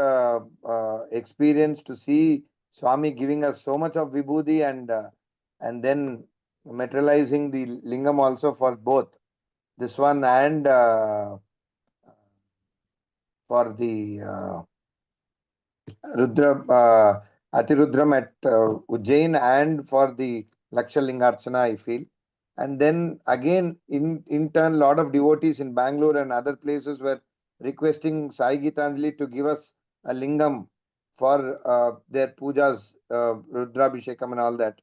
experience to see Swami giving us so much of Vibhudi, and then materializing the Lingam also for both this one and for the Rudra Atirudram at Ujjain, and for the Lakshalingarchana, I feel. And then again, in turn, a lot of devotees in Bangalore and other places were requesting Sai Gitanjali to give us a lingam for their pujas, Rudrabhishekam and all that,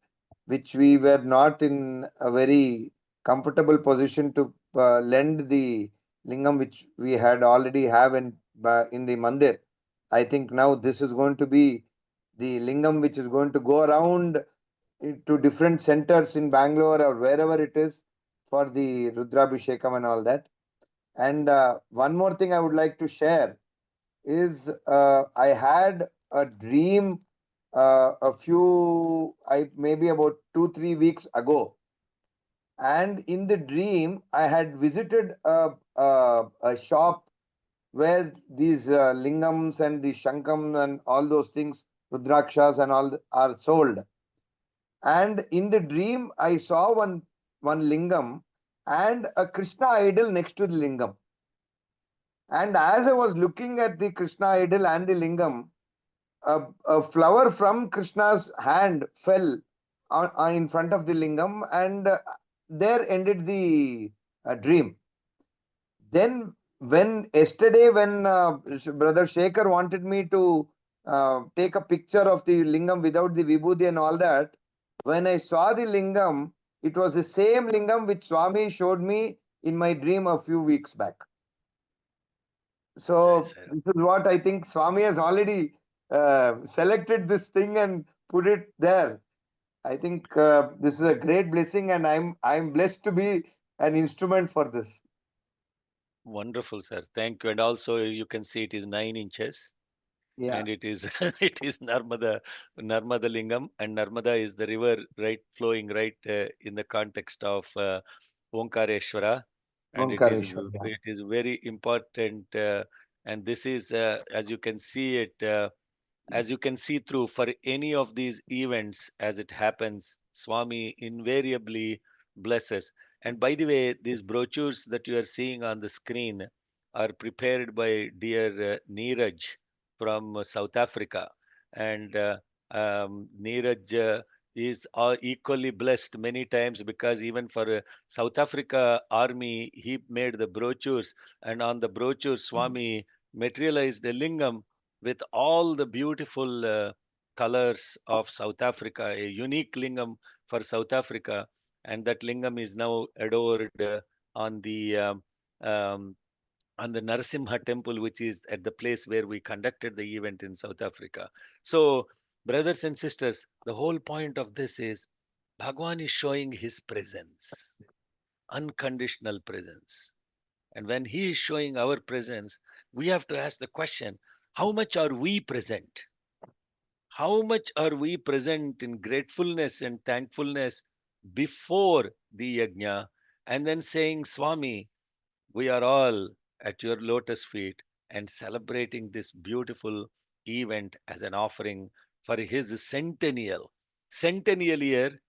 which we were not in a very comfortable position to lend the lingam which we had already have in the mandir. I think now this is going to be the lingam which is going to go around to different centers in Bangalore or wherever it is for the Rudrabhishekam and all that. And one more thing I would like to share is I had a dream maybe about 2 3 weeks ago, and in the dream I had visited a shop where these lingams and the shankam and all those things, rudrakshas and all are sold. And in the dream I saw one lingam and a Krishna idol next to the lingam. And as I was looking at the Krishna idol and the lingam, a flower from Krishna's hand fell in front of the lingam, and there ended the dream. Then, when yesterday, when Brother Shekhar wanted me to take a picture of the lingam without the vibhuti and all that, when I saw the lingam, it was the same lingam which Swami showed me in my dream a few weeks back. Jai So Sai Ram. this is what I think Swami has already selected this thing and put it there. I think this is a great blessing, and I'm blessed to be an instrument for this. Wonderful, sir. Thank you. And also you can see it is 9 inches. Yeah, And it is it is Narmada Lingam, and Narmada is the river right flowing right in the context of Omkareshwara, and Omkareshwar. Yeah. it is very important, and this is as you can see it. As you can see through for any of these events as it happens, Swami invariably blesses. And by the way, these brochures that you are seeing on the screen are prepared by dear Neeraj from South Africa. And Neeraj is equally blessed many times, because even for South Africa army he made the brochures, and on the brochure Swami materialized a lingam with all the beautiful colors of South Africa, a unique lingam for South Africa, and that lingam is now adored on the um, on the Narasimha temple, which is at the place where we conducted the event in South Africa. So, brothers and sisters, the whole point of this is Bhagwan is showing his presence, unconditional presence. And when he is showing our presence, we have to ask the question, how much are we present? How much are we present in gratefulness and thankfulness before the yajna, and then saying, Swami, we are all at your lotus feet and celebrating this beautiful event as an offering for his centennial year,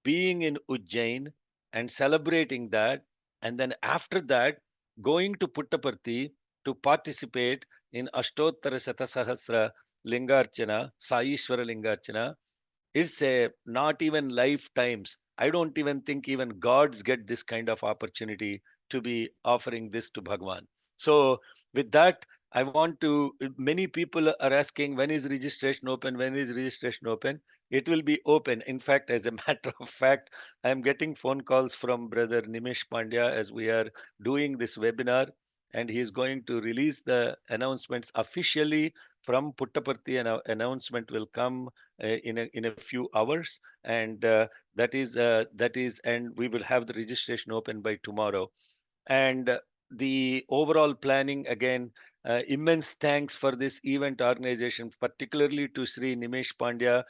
being in Ujjain and celebrating that, and then after that, going to Puttaparthi to participate in Ashtottara Satasahasra Lingarchana, Saishwara Lingarchana. It's a not even lifetimes. I don't even think even gods get this kind of opportunity to be offering this to Bhagwan. So with that, I want to, many people are asking, when is registration open? When is registration open? It will be open. In fact, as a matter of fact, I am getting phone calls from Brother Nimish Pandya as we are doing this webinar, and he is going to release the announcements officially from Puttaparthi. An announcement will come in a few hours, and and we will have the registration open by tomorrow. And the overall planning, again, immense thanks for this event organization, particularly to Sri Nimesh Pandya,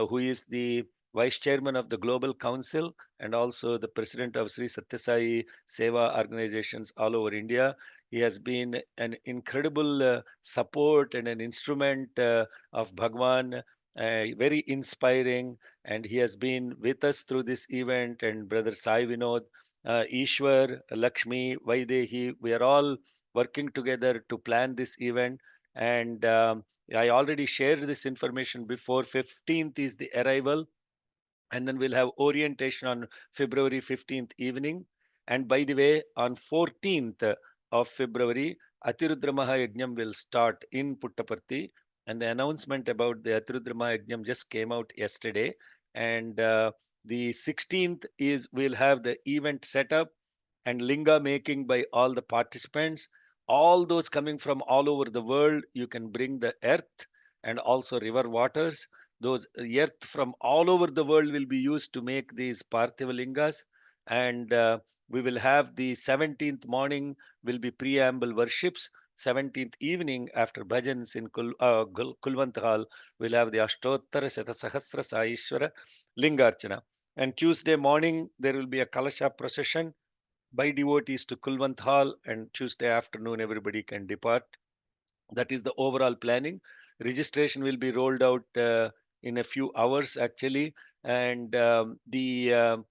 who is the vice chairman of the Global Council and also the president of Sri Satyasai Seva organizations all over India. He has been an incredible support and an instrument of Bhagwan, very inspiring, and he has been with us through this event. And Brother Sai Vinod, Ishwar, Lakshmi, Vaidehi, we are all working together to plan this event. And I already shared this information before. 15th is the arrival, and then we'll have orientation on February 15th evening. And by the way, on 14th of February, Atirudra Mahayajnam will start in Puttaparthi. and the announcement about the Atrudrama Yajnam just came out yesterday. And the 16th is we'll have the event set up and linga making by all the participants. All those coming from all over the world, you can bring the earth and also river waters. Those earth from all over the world will be used to make these Parthiva lingas. And we will have the 17th morning will be preamble worships. 17th evening after bhajans in Kulwant Hall, we'll have the Ashtottara Shatasahasra Saishwara Lingarchana. And Tuesday morning, there will be a Kalasha procession by devotees to Kulwant Hall, and Tuesday afternoon, everybody can depart. That is the overall planning. Registration will be rolled out in a few hours, actually. And the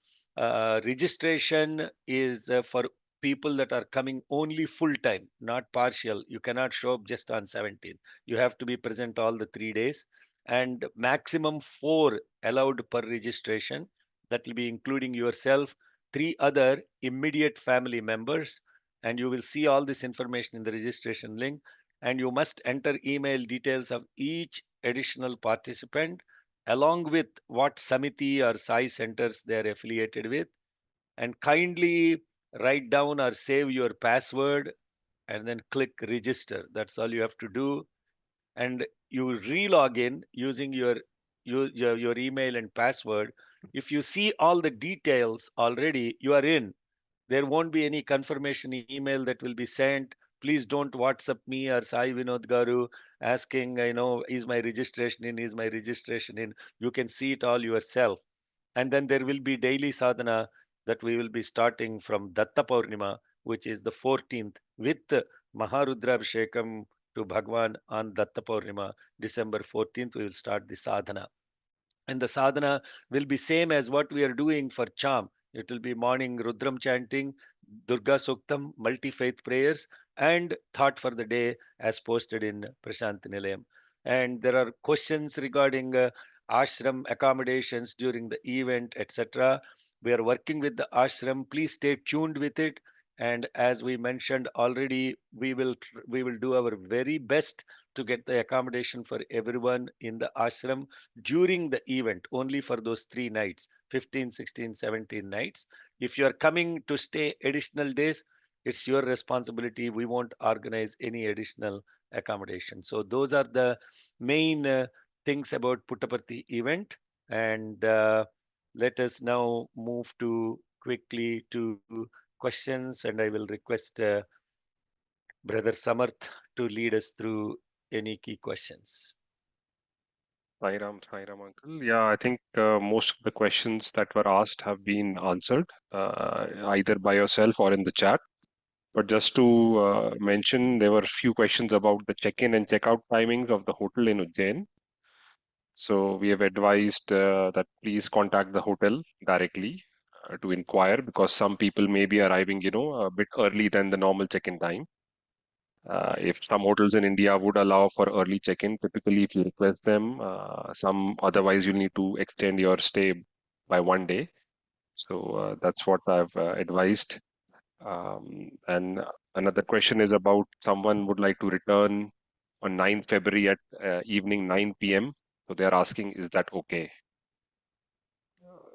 registration is for people that are coming only full time, not partial. You cannot show up just on 17th. You have to be present all the 3 days. And maximum 4 allowed per registration. That will be including yourself, 3 other immediate family members. And you will see all this information in the registration link, and you must enter email details of each additional participant along with what Samiti or Sai centers they are affiliated with, and kindly write down or save your password and then click register. That's all you have to do. And you re-log in using your email and password. If you see all the details already, you are in. There won't be any confirmation email that will be sent. Please don't WhatsApp me or Sai Vinod Garu asking, is my registration in? Is my registration in? You can see it all yourself. And then there will be daily sadhana that we will be starting from Datta Purnima, which is the 14th, with Maharudra Abhishekam to Bhagwan on Datta Purnima. December 14th, we will start the sadhana. And the sadhana will be same as what we are doing for Cham. It will be morning Rudram chanting, Durga Suktam, multi-faith prayers, and thought for the day as posted in Prashant Nilayam. And there are questions regarding ashram accommodations during the event, etc. We are working with the ashram. Please stay tuned with it. And as we mentioned already, we will do our very best to get the accommodation for everyone in the ashram during the event, only for those 3 nights, 15, 16, 17 nights. If you are coming to stay additional days, it's your responsibility. We won't organize any additional accommodation. So those are the main things about Puttaparthi event. And let us now move to quickly to questions, and I will request Brother Samarth to lead us through any key questions. Sai Ram, Uncle. Yeah, I think most of the questions that were asked have been answered either by yourself or in the chat. But just to mention, there were a few questions about the check-in and check-out timings of the hotel in Ujjain. So we have advised that please contact the hotel directly to inquire, because some people may be arriving, a bit early than the normal check-in time. If Yes. some hotels in India would allow for early check-in, typically if you request them, some otherwise you'll need to extend your stay by 1 day. So that's what I've advised. And another question is about someone would like to return on 9th February at evening 9 p.m. So they're asking, is that okay?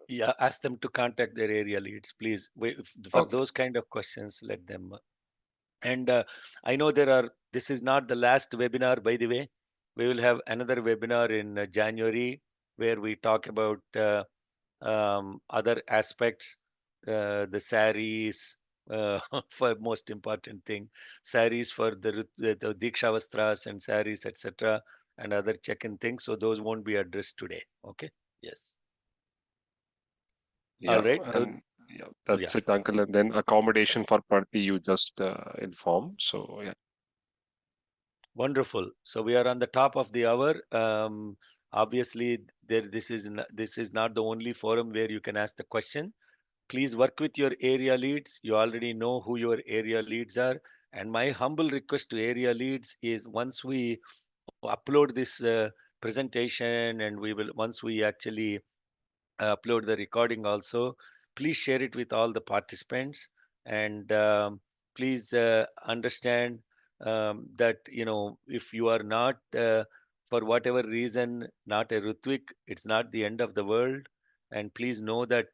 Yeah, ask them to contact their area leads, please. For Okay. those kind of questions, let them. And I know this is not the last webinar, by the way. We will have another webinar in January where we talk about other aspects, the saris, for most important thing, saris for the Diksha Vastras and saris, etc., and other check-in things. So those won't be addressed today. Okay. Yes. All Yeah, right. and yeah, Yeah. that's it, Uncle. And then accommodation for Parthi, you just informed. So yeah. Wonderful. So we are on the top of the hour. Obviously, this is not the only forum where you can ask the question. Please work with your area leads. You already know who your area leads are. And my humble request to area leads is, once we upload this presentation, and once we actually upload the recording also, please share it with all the participants. And please understand that if you are not for whatever reason not a Ritwik, it's not the end of the world. And please know that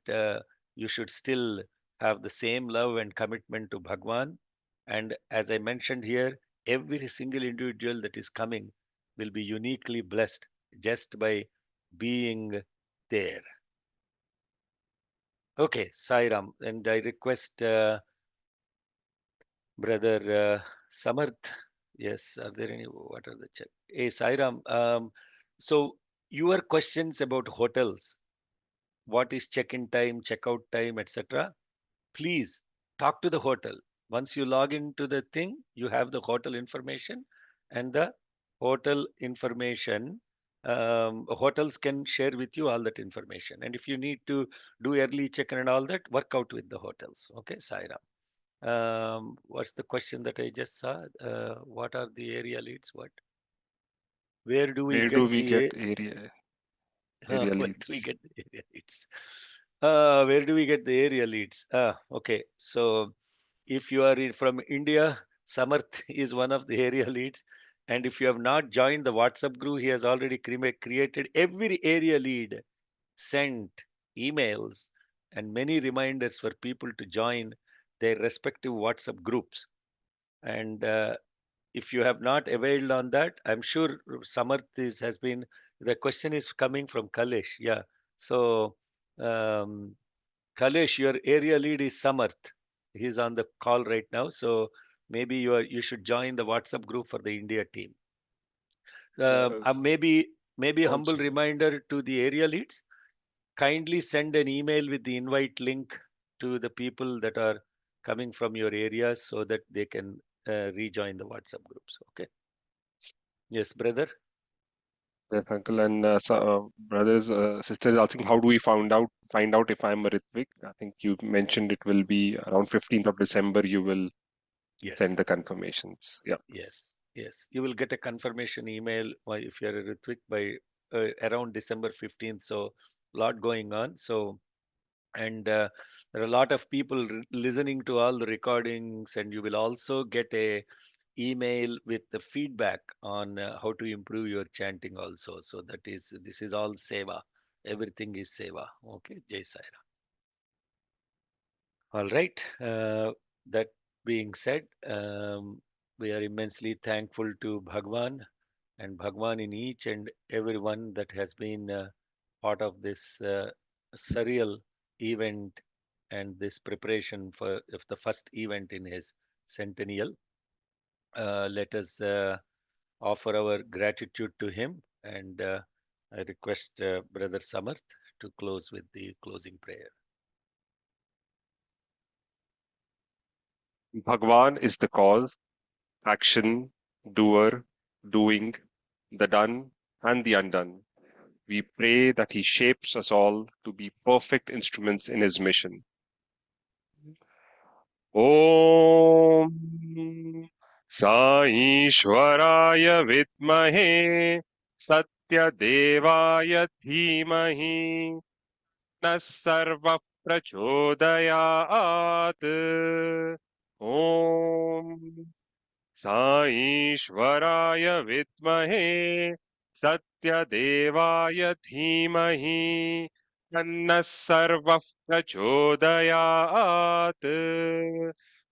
you should still have the same love and commitment to Bhagwan. And as I mentioned here, every single individual that is coming will be uniquely blessed just by being there. Okay, Sairam, and I request Brother Samarth. Yes, are there any? What are the check? Hey, Sairam. So your questions about hotels, what is check-in time, check-out time, etc. Please talk to the hotel. Once you log into the thing, you have the hotel information, and the hotel information. Hotels can share with you all that information. And if you need to do early check-in and all that, work out with the hotels. Okay, Sairam. What's the question that I just saw? What are the area leads? What? Where do we Where do get we get the area where do we leads? get the area leads? Where do we get the area leads? Okay. So if you are from India, Samarth is one of the area leads. And if you have not joined the WhatsApp group, he has already created every area lead, sent emails, and many reminders for people to join their respective WhatsApp groups. And if you have not availed on that, I'm sure Samarth has been. The question is coming from Kalesh. Yeah. So, um, Kalesh, your area lead is Samarth. He's on the call right now. So maybe you should join the WhatsApp group for the India team. So Maybe a humble also, reminder to the area leads. Kindly send an email with the invite link to the people that are coming from your area so that they can rejoin the WhatsApp groups. Okay. Yes, brother. yes, uncle, and brothers, sisters asking how do we find out if I'm a Ritwik? I think you mentioned it will be around 15th of December. You will send Yes, the confirmations. Yeah. yes. You will get a confirmation email if you're a Ritwik by around December 15th. So, lot going on. So, and there are a lot of people listening to all the recordings, and you will also get a email with the feedback on how to improve your chanting also. So this is all seva. Everything is seva. Okay, Jai Sai. All right. That being said, we are immensely thankful to Bhagwan and Bhagwan in each and every one that has been part of this surreal event and this preparation for of the first event in his centennial. Let us offer our gratitude to him, and I request Brother Samarth to close with the closing prayer. Bhagwan is the cause, action, doer, doing, the done, and the undone. We pray that he shapes us all to be perfect instruments in his mission. ॐ साईश्वराय विद्महे सत्यदेवाय धीमहि नः सर्वः प्रचोदयात् ॐ साईश्वराय विद्महे सत्यदेवाय धीमहि तन्नः सर्वः प्रचोदयात्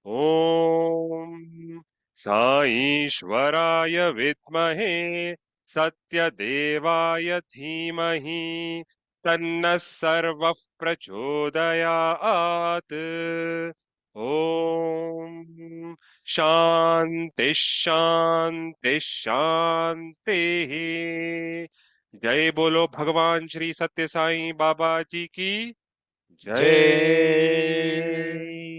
ॐ साईश्वराय विद्महे सत्यदेवाय धीमहि तन्नः सर्वः प्रचोदयात् ॐ शांति शांति शांति। जय बोलो भगवान श्री सत्य साईं बाबा जी की जय। Jai